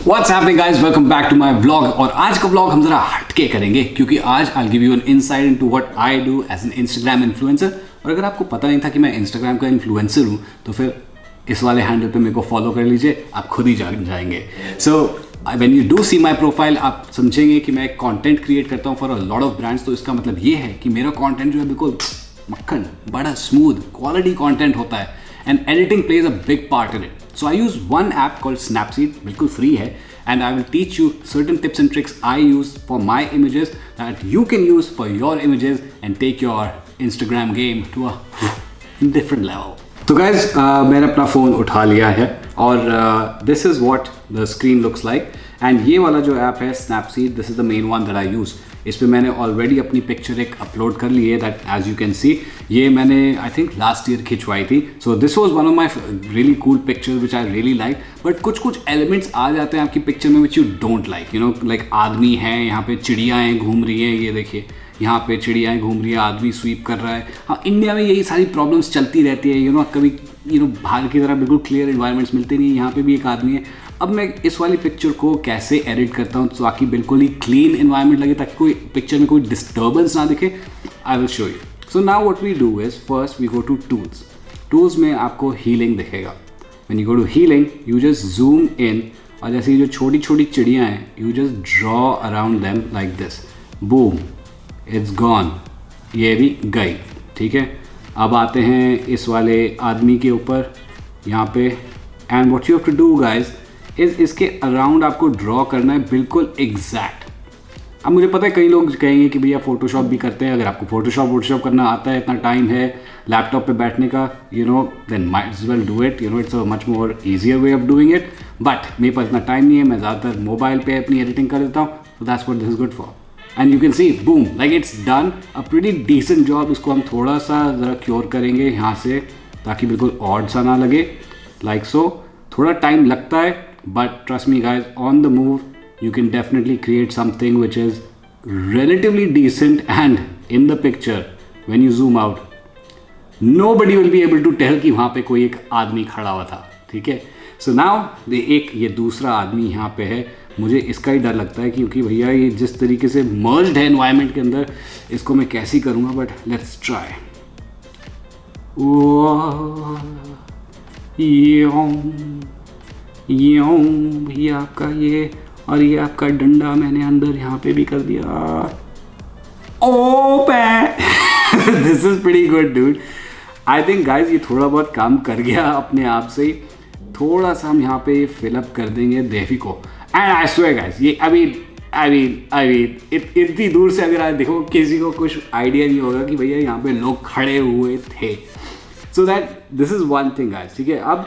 What's happening guys? Welcome back to my vlog। और आज का vlog हम जरा हटके करेंगे क्योंकि आज I'll give you an insight into what I do as an Instagram influencer। और अगर आपको पता नहीं था कि मैं Instagram का इन्फ्लुएंसर हूँ तो फिर इस वाले हैंडल पे मेरे को फॉलो कर लीजिए, आप खुद ही जान जाएंगे। So when you do see my profile आप समझेंगे कि मैं कंटेंट क्रिएट करता हूँ for a lot of brands. तो इसका मतलब ये है कि मेरा कंटेंट जो है बिल्कुल मक्खन, बड़ा स्मूथ क्वालिटी कंटेंट होता है and editing plays a big part in it. So I use one app called Snapseed, बिल्कुल free है, and I will teach you certain tips and tricks I use for my images that you can use for your images and take your Instagram game to a different level. तो guys मैंने अपना phone उठा लिया है और this is what the screen looks like and ये वाला जो ऐप है Snapseed, this is the main one that I use। इस पर मैंने ऑलरेडी अपनी पिक्चर एक अपलोड कर ली है that as you can see. ये मैंने आई थिंक लास्ट ईयर खिंचवाई थी। So this was one of my really cool pictures which I really like. But कुछ एलिमेंट्स आ जाते हैं आपकी पिक्चर में which you don't like. You know like आदमी है, यहाँ पे चिड़ियाँ घूम रही हैं, ये देखिए यहाँ पे चिड़ियाँ घूम रही है, आदमी स्वीप कर रहा है। हाँ, इंडिया में यही सारी प्रॉब्लम्स चलती रहती है। यू नो कभी बाहर की तरह बिल्कुल क्लियर इन्वायरमेंट्स मिलते नहीं। यहाँ पे भी एक आदमी है। अब मैं इस वाली पिक्चर को कैसे एडिट करता हूँ ताकि बिल्कुल ही क्लीन इन्वायरमेंट लगे, ताकि कोई पिक्चर में कोई डिस्टर्बेंस ना दिखे। I will show you. So now what we do is first we go to tools. Tools में आपको हीलिंग दिखेगा। When you go to healing you just zoom in और जैसे जो छोटी छोटी चिड़ियाँ हैं you just draw around them like this. Boom, it's gone, ये भी गई। ठीक है, अब आते हैं इस वाले आदमी के ऊपर यहाँ पे and what you have to do guys इसके अराउंड आपको ड्रॉ करना है बिल्कुल एग्जैक्ट। अब मुझे पता है कई लोग कहेंगे कि भैया फोटोशॉप भी करते हैं। अगर आपको फोटोशॉप करना आता है, इतना टाइम है लैपटॉप पे बैठने का, you know then might as well do it. You know it's a much more easier way of doing it. But मेरे पास इतना टाइम नहीं है, मैं ज़्यादातर मोबाइल पे अपनी एडिटिंग कर देता हूँ। So that's what this is good for. And you can see boom like it's done a pretty decent job. इसको हम थोड़ा सा ज़रा क्योर करेंगे यहाँ से ताकि बिल्कुल ऑड सा ना लगे, लाइक सो। थोड़ा टाइम लगता है but trust me guys, on the move you can definitely create something which is relatively decent and in the picture when you zoom out nobody will be able to tell कि वहाँ पे कोई एक आदमी खड़ा हुआ था। ठीक है, so now ये दूसरा आदमी यहाँ पे है। मुझे इसका ही डर लगता है क्योंकि भैया ये जिस तरीके से मर्ज्ड है एनवायरनमेंट के अंदर, इसको मैं कैसे करूँगा, बट लेट्स ट्राई। ये भैया आपका ये और ये आपका डंडा मैंने अंदर यहाँ पे भी कर दिया। Oh this is pretty good dude. I think guys ये थोड़ा बहुत काम कर गया अपने आप से ही। थोड़ा सा हम यहाँ पे फिलअप कर देंगे देवी को एंड आई स्वेयर गाइज ये अभी इतनी दूर से अगर आप देखो किसी को कुछ आइडिया नहीं होगा कि भैया यहाँ पे लोग खड़े हुए थे। So that this is one thing guys. ठीक है, अब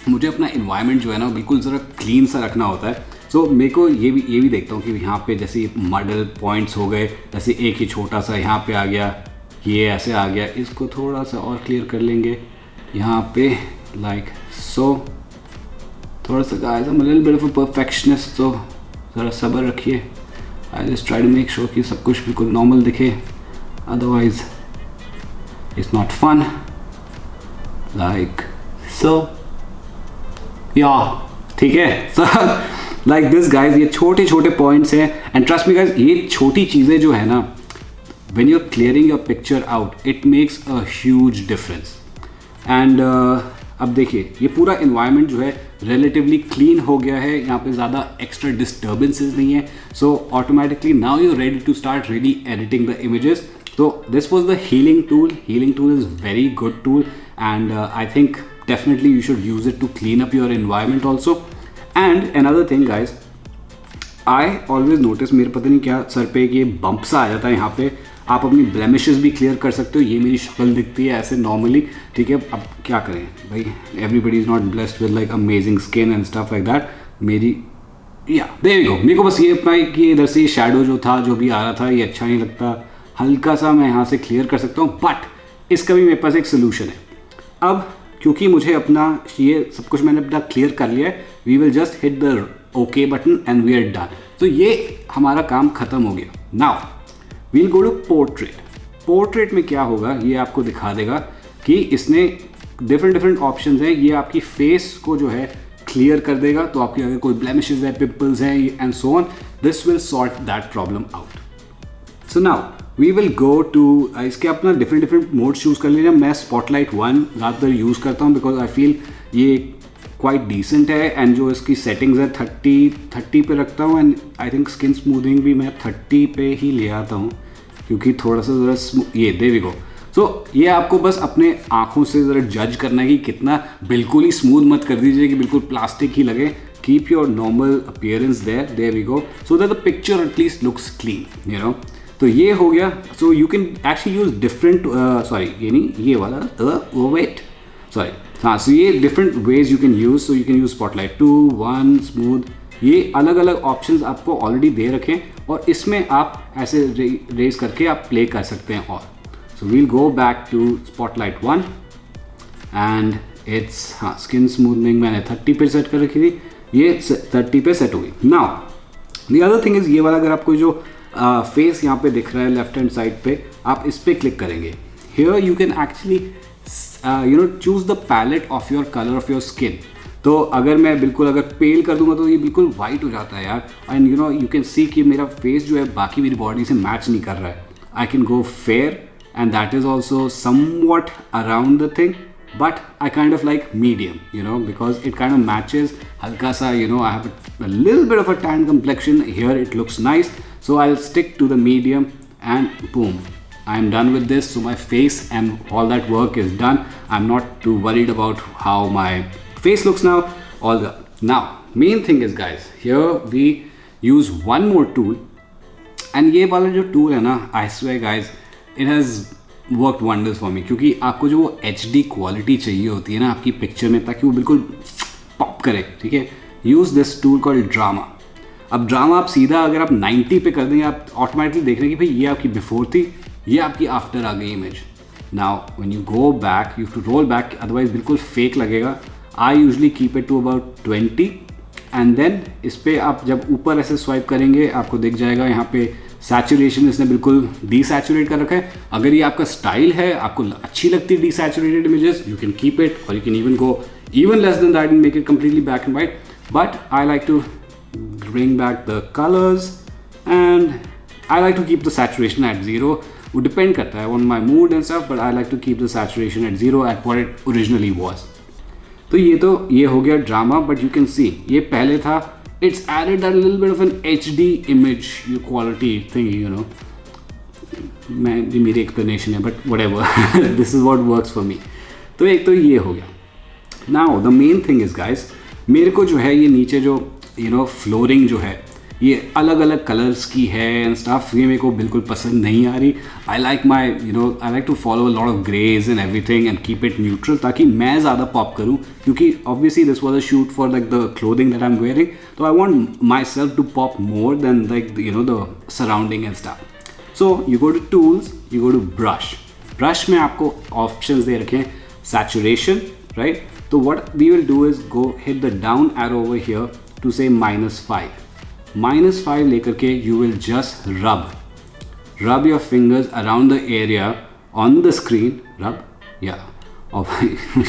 मुझे अपना इन्वायरमेंट जो है ना बिल्कुल ज़रा क्लीन सा रखना होता है। सो मेरे को ये भी देखता हूँ कि यहाँ पे जैसे मॉडल पॉइंट्स हो गए, जैसे एक ही छोटा सा यहाँ पे आ गया, ये ऐसे आ गया, इसको थोड़ा सा और क्लियर कर लेंगे यहाँ पे लाइक सो। थोड़ा सा guys I am a little bit of a perfectionist, तो ज़रा सब्र रखिए। I just try to make sure कि सब कुछ बिल्कुल नॉर्मल दिखे, otherwise it's not fun like so. या ठीक है, सो लाइक दिस गाइज ये छोटे छोटे पॉइंट्स हैं एंड ट्रस्ट मी गाइज ये छोटी चीज़ें जो है ना when you are clearing your picture out it makes a huge difference. And अब देखिए ये पूरा इन्वायरमेंट जो है रिलेटिवली क्लीन हो गया है, यहाँ पे ज़्यादा एक्स्ट्रा डिस्टर्बेंसेस नहीं है। So automatically now you ready to start really editing the images. तो this was the healing tool. Healing tool is very good tool and I think definitely you should use it to clean up your environment also. And another thing guys, I always notice मेरे पता नहीं क्या sir पे ये bump सा आ जाता है यहाँ पे। आप अपनी ब्लेमिशेस भी क्लियर कर सकते हो। ये मेरी शक्ल दिखती है ऐसे नॉर्मली। ठीक है, अब क्या करें भाई, everybody is not blessed with like amazing skin and stuff like that. मेरी या देयर वी गो। मेरे को बस ये अपना कि इधर से शेडो जो था जो भी आ रहा था ये अच्छा नहीं लगता, हल्का सा मैं यहाँ से क्लियर कर सकता हूँ। बट इसका भी मेरे पास एक सोल्यूशन है। अब क्योंकि मुझे अपना ये सब कुछ मैंने अपना क्लियर कर लिया है, we will just hit the okay button and we are done. तो ये हमारा काम खत्म हो गया। Now we'll go to portrait. Portrait में क्या होगा ये आपको दिखा देगा कि इसने डिफरेंट ऑप्शंस हैं। ये आपकी फेस को जो है क्लियर कर देगा। तो आपकी अगर कोई ब्लेमिशेस है, पिंपल्स हैं and so on, this will sort that problem out. So now we will go to, इसके अपना डिफरेंट मोड चूज़ कर लीजिए। मैं स्पॉटलाइट 1 ज़्यादातर यूज़ करता हूँ बिकॉज आई फील ये क्वाइट डिसेंट है एंड जो इसकी सेटिंग्स है 30 पे रखता हूँ and I think skin smoothing भी मैं 30 पे ही ले आता हूँ क्योंकि थोड़ा सा ज़रा ये देयर वी गो। सो ये आपको बस अपने आँखों से ज़रा जज करना है कि कितना, बिल्कुल ही स्मूथ मत कर दीजिए कि बिल्कुल प्लास्टिक ही लगे। Keep your normal appearance there we go so that the picture at least looks clean, you know. तो ये हो गया। So you can actually use different, sorry ये नहीं, ये वाला वेट, सॉरी हाँ। सो ये different ways you can use. So you can use spotlight 2, 1, smooth, ये अलग अलग ऑप्शंस आपको ऑलरेडी दे रखें और इसमें आप ऐसे रेस करके आप प्ले कर सकते हैं। और so we'll go back to spotlight 1 and it's, हाँ स्किन स्मूथनिंग मैंने 30 पे सेट कर रखी थी, ये 30 पे सेट हो गई। Now the other thing is, ये वाला अगर आपको जो फेस यहाँ पे दिख रहा है लेफ्ट हैंड साइड पे, आप इस पर क्लिक करेंगे। Here you can actually you know choose the palette of your colour of your skin. तो अगर मैं बिल्कुल अगर पेल कर दूंगा तो ये बिल्कुल वाइट हो जाता है यार, and you know you can सी कि मेरा फेस जो है बाकी मेरी बॉडी से मैच नहीं कर रहा है। I can go fair and that is also somewhat around the thing, but I kind of like medium, you know, because it kind of matches halka sa, you know, I have a little bit of a tan complexion here, it looks nice, so I'll stick to the medium and boom, I'm done with this. So my face and all that work is done. I'm not too worried about how my face looks now. Now main thing is guys, here we use one more tool, and ये वाला जो tool है ना, I swear guys, it has work wonders for me, क्योंकि आपको जो वो HD quality चाहिए होती है ना आपकी पिक्चर में, ताकि वो बिल्कुल पॉप करे, ठीक है। Use this tool called drama. अब ड्रामा आप सीधा अगर आप 90 पे कर देंगे, आप ऑटोमेटिकली देख रहे हैं कि भाई ये आपकी बिफोर थी, ये आपकी आफ्टर आ गई image. Now when you go back you have to roll back, otherwise बिल्कुल फेक लगेगा। I usually keep it to about 20 and then इस पर आप जब ऊपर ऐसे स्वाइप करेंगे आपको दिख जाएगा यहाँ पे सैचुरेशन इसने बिल्कुल डीसैचुरेट कर रखा है। अगर ये आपका स्टाइल है, आपको अच्छी लगती है desaturated images, you can keep it, और you can even go even less than that and make it completely black and white. But I like to bring back the colours and I like to keep the saturation at 0. वो depend करता है on my mood and stuff, but I like to keep the saturation at 0 at what it originally was. तो ये हो गया drama, but you can see ये पहले था. It's added a little bit of an HD image quality thing, you know. मेरी explanation है, but whatever. This is what works for me. तो एक तो ये हो गया. Now the main thing is guys, मेरे को जो है ये नीचे जो फ्लोरिंग जो है ये अलग अलग कलर्स की है एंड स्टफ, ये मेरे को बिल्कुल पसंद नहीं आ रही. I like my I like to follow a lot of greys and everything and keep it neutral, ताकि मैं ज़्यादा पॉप करूँ, क्योंकि obviously this was a shoot for like the clothing that I am wearing. तो I want myself to pop more than like the surrounding and stuff. So you go to tools, you go to brush. Brush में आपको options दे रखे हैं saturation, right. तो what we will do is go hit the down arrow over here to say -5. -5 लेकर के you will just rub your fingers around the area on the screen, or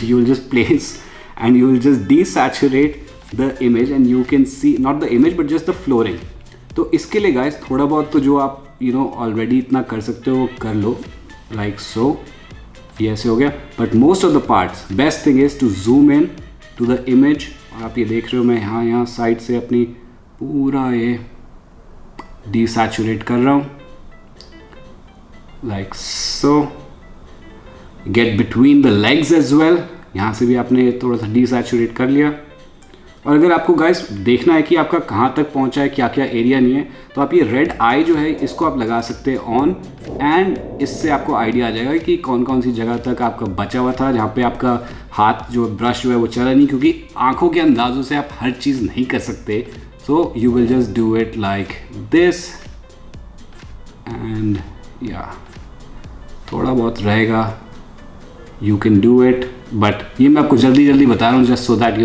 you will just place and you will just desaturate the image and you can see not the image but just the flooring. तो इसके लिए guys थोड़ा बहुत तो जो आप already इतना कर सकते हो कर लो, like so. ये ऐसे हो गया, but most of the parts best thing is to zoom in to the image. और आप ये देख रहे हो मैं यहाँ साइड से अपनी पूरा ये डिसैचुरेट कर रहा हूँ, like so. Get between the legs as well, यहाँ से भी आपने थोड़ा सा डिसैचुरेट कर लिया. और अगर आपको गाइस देखना है कि आपका कहाँ तक पहुँचा है, क्या क्या एरिया नहीं है, तो आप ये रेड आई जो है इसको आप लगा सकते हैं ऑन, एंड इससे आपको आइडिया आ जाएगा कि कौन कौन सी जगह तक आपका बचा हुआ था, जहाँ पे आपका हाथ जो ब्रश जो है वो चला नहीं, क्योंकि आंखों के अंदाज़ों से आप हर चीज़ नहीं कर सकते. So you will just do it like this and yeah, थोड़ा बहुत रहेगा, you can do it, but ये मैं आपको जल्दी बता रहा हूँ just so that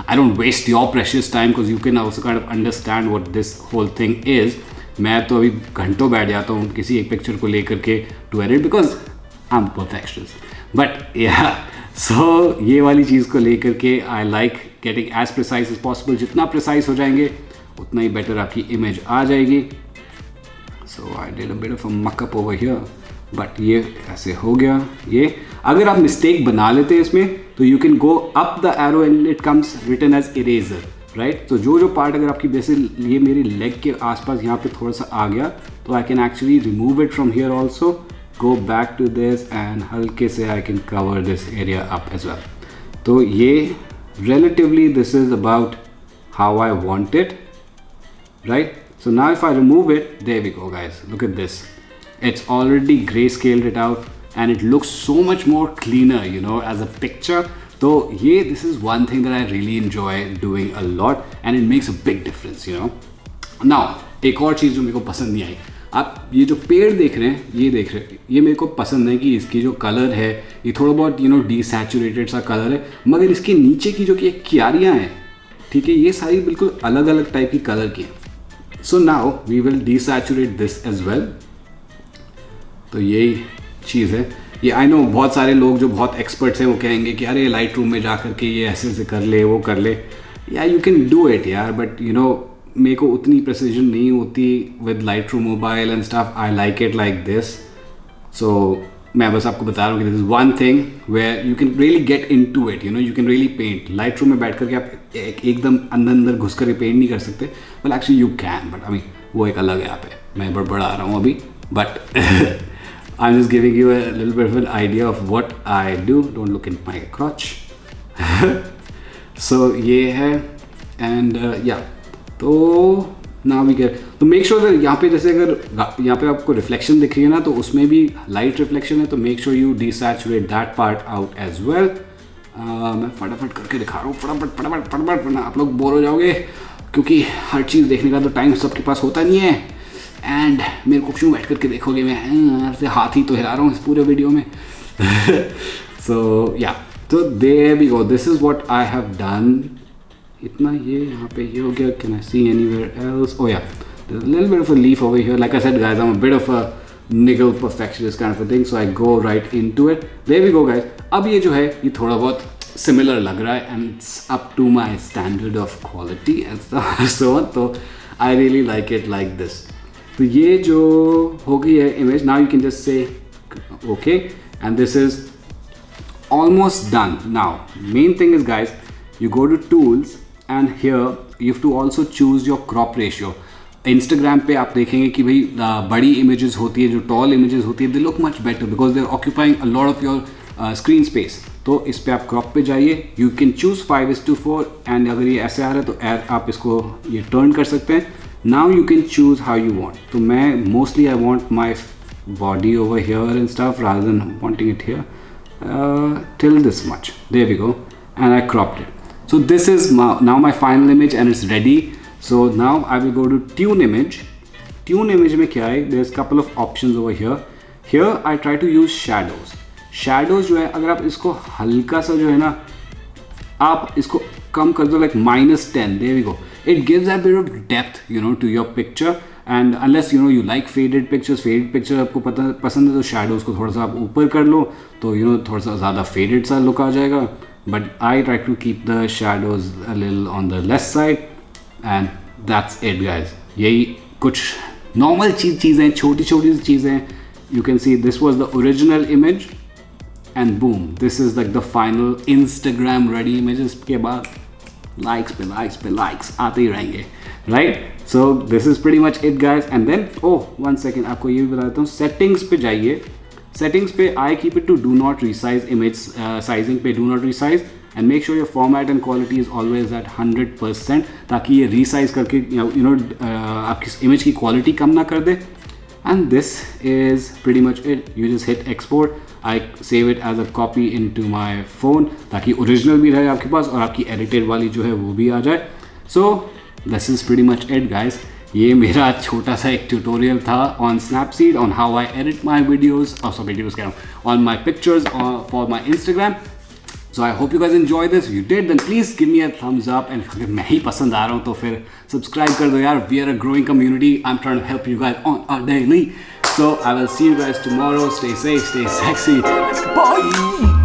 I don't waste your precious time, because you can also kind of understand what this whole thing is. मैं तो अभी घंटों बैठ जाता हूँ किसी एक पिक्चर को लेकर के to edit because I'm perfectionist, but yeah, so ये वाली चीज़ को लेकर के I like getting as precise as possible. जितना प्रिसाइज हो जाएंगे उतना ही बेटर आपकी इमेज आ जाएगी. So I did a bit of a makeup over here, but ये ऐसे हो गया. ये अगर आप मिस्टेक बना लेते हैं इसमें तो you can go up the arrow and it comes written as eraser, right. तो जो पार्ट अगर आपकी बेसिक ये मेरी लेग के आसपास यहाँ पे थोड़ा सा आ गया तो I can actually remove it from here also, go back to this and हल्के से I can cover this area up as well. तो ये relatively this is about how I want it, right? So now if I remove it, there we go guys, look at this, it's already grayscaled it out and it looks so much more cleaner, you know, as a picture. So yeah, this is one thing that I really enjoy doing a lot and it makes a big difference, you know. Now एक और चीज़ जो मेरे को पसंद नहीं आई, आप ये जो पेड़ देख रहे हैं, ये देख रहे हैं, ये मेरे को पसंद है कि इसकी जो कलर है ये थोड़ा बहुत डिसैचुरेटेड सा कलर है, मगर इसके नीचे की जो कि क्यारियाँ हैं, ठीक है, ये सारी बिल्कुल अलग अलग टाइप की कलर की हैं. So now we will desaturate this as well. तो यही चीज़ है. ये आई नो बहुत सारे लोग जो बहुत एक्सपर्ट्स हैं वो कहेंगे कि अरे लाइट रूम में जा कर के ये ऐसे ऐसे कर ले, वो कर ले. या यू कैन डू इट यार, बट मेरे को उतनी प्रेसिजन नहीं होती with Lightroom mobile and stuff. I like it like this. So मैं बस आपको बता रहा हूँ कि this is one thing where you can really get into it, you can really paint. Lightroom में बैठ करके आप एकदम अंदर घुस करके पेंट नहीं कर सकते, but actually you can, but अभी वो एक अलग है. यहाँ पे मैं बड़ा आ रहा हूँ अभी, but I am just giving you a little bit of an idea of what I do. Don't look in my crotch. So ये है एंड या तो ना वी गेट, तो मेक श्योर दैट यहाँ पे जैसे अगर यहाँ पे आपको रिफ्लेक्शन दिख रही है ना, तो उसमें भी लाइट रिफ्लेक्शन है, तो make sure you desaturate that part out as well. मैं फटाफट करके दिखा रहा हूँ, फटाफट वरना आप लोग बोर हो जाओगे, क्योंकि हर चीज़ देखने का तो टाइम सबके पास होता नहीं है. एंड मेरे को क्यों बैठ करके देखोगे, मैं ऐसे हाथ ही तो हिला रहा हूँ इस पूरे वीडियो में. सो या, तो there we go, this is what I have done. इतना ये यहाँ पे ये हो गया. Can I see anywhere else? Oh yeah, there's a little bit of a leaf over here. Like I said guys, I'm a bit of a niggle perfectionist kind of a thing, so I go right into it. There we go guys. अब ये जो है ये थोड़ा बहुत similar लग रहा है and it's up to my standard of quality and so on. तो I really like it like this. तो ये जो हो गई है image, now you can just say okay, and this is almost done. Now main thing is guys, you go to tools and here you have to also choose your crop ratio. Instagram पे आप देखेंगे कि भाई बड़ी images होती है, जो tall images होती है, they look much better because they are occupying a lot of your screen space. तो इस पे आप crop पे जाइए, you can choose 5:4 and अगर ये ऐसे आ रहा है तो आप इसको ये turn कर सकते हैं. Now you can choose how you want. तो मैं mostly I want my body over here and stuff rather than wanting it here till this much. There we go, and I cropped it. So this is now my final image and it's ready. So now I will go to tune image. Tune image में क्या है? There's couple of options over here. Here I try to use shadows. Shadows जो है, अगर आप इसको हल्का सा जो है ना, आप इसको कम कर दो like -10. There we go. It gives a bit of depth, to your picture. And unless you like faded pictures आपको पसंद है तो shadows को थोड़ा सा आप ऊपर कर लो, तो थोड़ा सा ज़्यादा faded सा look आ जाएगा. But I try to keep the shadows a little on the less side and that's it guys. यही कुछ normal चीज़ें, छोटी छोटी चीज़ें. You can see this was the original image and boom, this is like the final Instagram ready images. के बाद likes पे likes आते ही रहेंगे, right? So this is pretty much it guys. And then one second, आपको ये भी बता देता हूँ, settings पे जाइए. Settings पे I keep it to do not resize image, sizing पे do not resize and make sure your format and quality is always at 100% ताकि ये resize करके आपकी image की quality कम ना कर दे. And this is pretty much it. You just hit export. I save it as a copy into my phone ताकि original भी रहे आपके पास और आपकी edited वाली जो है वो भी आ जाए. So this is pretty much it guys. ये मेरा छोटा सा एक ट्यूटोरियल था on Snapseed on how I edit my videos, on my pictures for my Instagram. So I hope you guys enjoy this. If you did, then please give me a thumbs up. And अगर मैं ही पसंद आ रहा हूँ तो फिर subscribe कर दो यार. We are a growing community. I'm trying to help you guys on a daily. So I will see you guys tomorrow. Stay safe, stay sexy. Bye.